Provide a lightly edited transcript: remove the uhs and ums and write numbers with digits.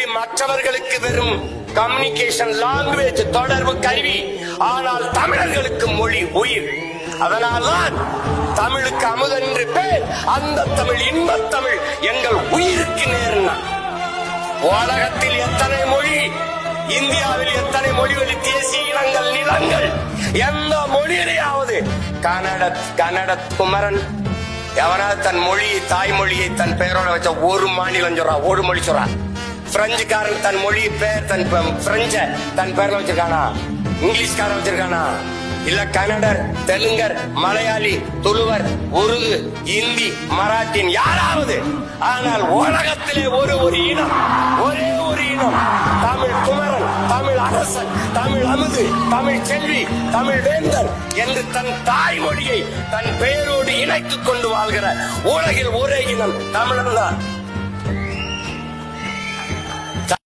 மொழி மற்றவர்களுக்கு வெறும் கம்யூனிகேஷன் லாங்குவேஜ், தொடர்பு கருவி. ஆனால் தமிழர்களுக்கு மொழி உயிர். அதனால்தான் தமிழுக்கு அமுதென்று பேர். அந்த தமிழ் இன்பத் தமிழ் எங்கள் உயிருக்கு நேர்னா. உலகத்தில் எத்தனை மொழி, இந்தியாவில் எத்தனை மொழிவழி தேசிய இனங்கள், நிலங்கள், எந்த மொழியிலேயாவது கன்னட குமரன் எவனாவது தன் மொழியை, தாய்மொழியை தன் பெயரோட வச்ச ஒரு மாநிலம் சொல்றா, ஒரு மொழி சொல்றா. பிரெஞ்சுக்காரன் தன் மொழி பேர், தன் பிரெஞ்ச தன் பேர்ல வச்சிருக்கானா? இங்கிலீஷ்காரன் வச்சிருக்கானா? இல்ல கன்னடர், தெலுங்கர், மலையாளி, துளுவர், உருது, இந்தி, மராட்டின் யாராவது? ஆனால் உலகத்திலே ஒரு இனம், ஒரே ஒரு இனம், தமிழ் குமரன், தமிழ் அரசன், தமிழ் அமுது, தமிழ் செல்வி, தமிழ் வேந்தர் என்று தன் தாய்மொழியை தன் பெயரோடு இணைத்துக் கொண்டு வாழ்கிற உலகில் ஒரே இனம் தமிழன் தான்.